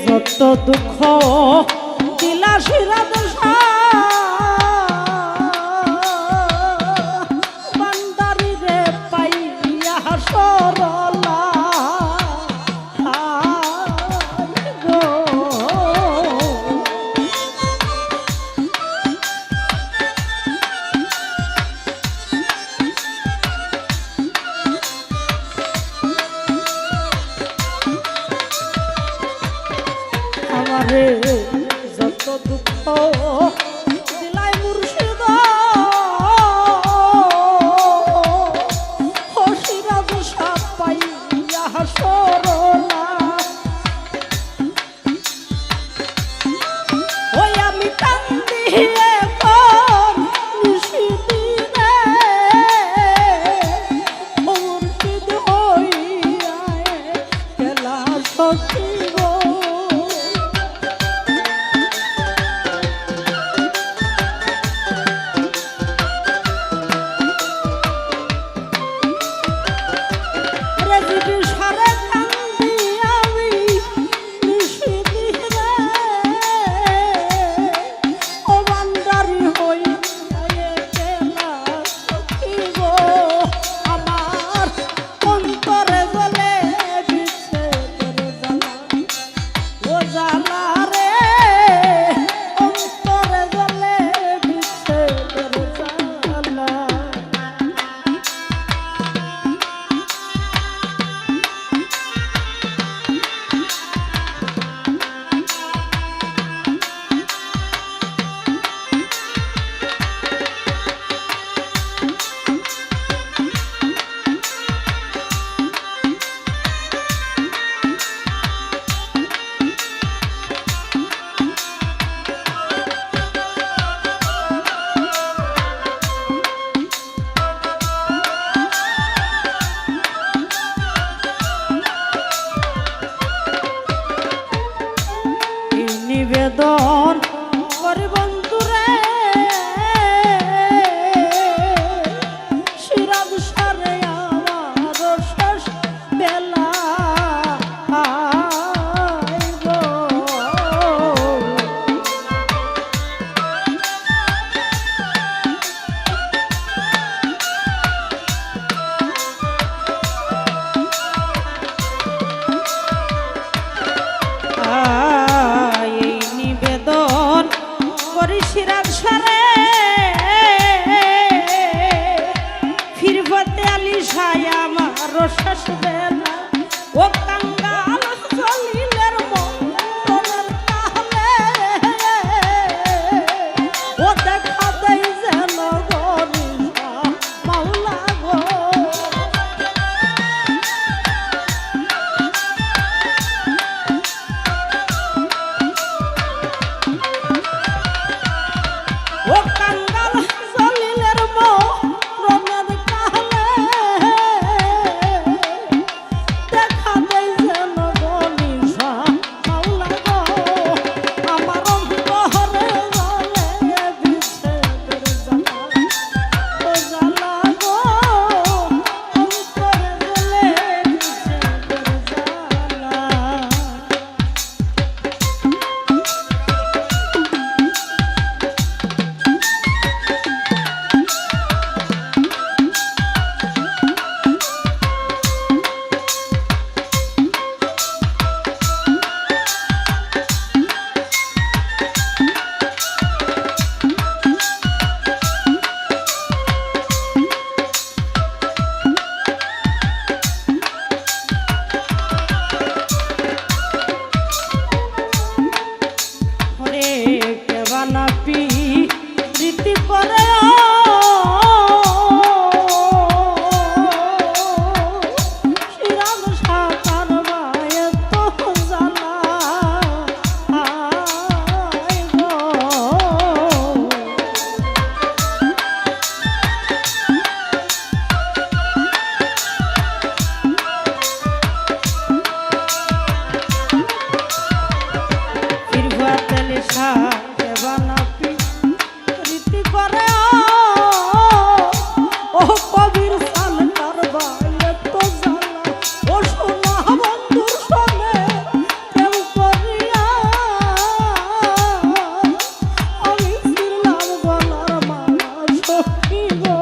যত দুঃখ দিলা সিরাজ বান্দারি রে পাইয়া সরলা যত দুঃখ দিলাই মুর্শিদ হসিরাজ সাপ পাইয়া সরলা ওই আমি কান্দি এখন নিশিদিনে মুর্শিদ হইয়া গেলা সখী গো শেষ বেলা ও কাঙ্গাল জলিলের মনের কালে ও দেখা দেয় যেন গরিষা মাওলা গো ও কাঙ্গাল জলিলের মনের কালে দেখা দেয় যেন গরিষা মাওলা গো আমার অন্তরে জ্বলে বিচ্ছেদের জ্বালা ও জ্বালা গো অন্তরে জ্বলে বিচ্ছেদের জ্বালা বানাপি রীতি করে শিরাম সাকার মায়ে তো জ্বালা গো ফিরবাতলে সাকে বানাপি রীতি করে ও কবির সাল কারবালে তো জ্বালা ও সোনা বন্ধুর সঙ্গে কেউ করিয়া আমি ছিলাম গলার মালা সখী গো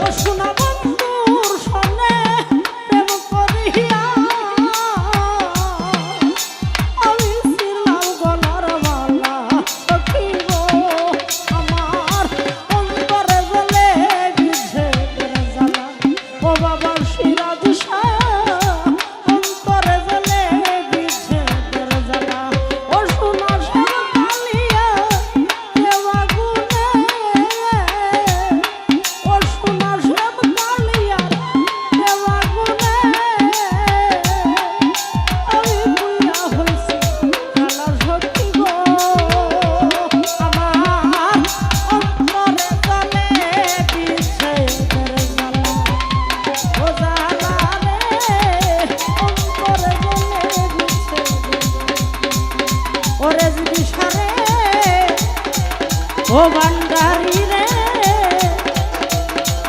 ও সোনা বন্ধুর সঙ্গে প্রেম করিয়া আমি ছিলাম গলার মালা সখী গো আমার অন্তরে জ্বলে বিচ্ছেদের জ্বালা ও বাবা সিরাজ শাহ অন্তরে জ্বলে বিচ্ছেদের জ্বালা ও সোনা শ্যাম কালিয়া দেওয়া গুনে ও সোনা শ্যাম কালিয়া দেওয়া গুনে আমি বুইয়া হইছি জ্বালা সখী গো আমার অন্তরে জ্বলে বিচ্ছেদের জ্বালা ও জ্বালা রে অন্তরে জ্বলে বিচ্ছেদের ওরে জিবিসারে ও ভান্ডারি রে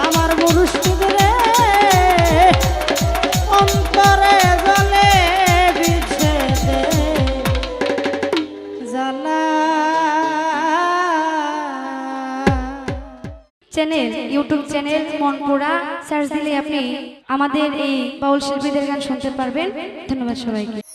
আমার মুর্শিদ রে অন্তরে জ্বলে বিচ্ছেদের জ্বালা channel YouTube channel Monpura search দিলে আপনি আমাদের এই বাউল শিল্পীদের গান শুনতে পারবেন। ধন্যবাদ সবাইকে।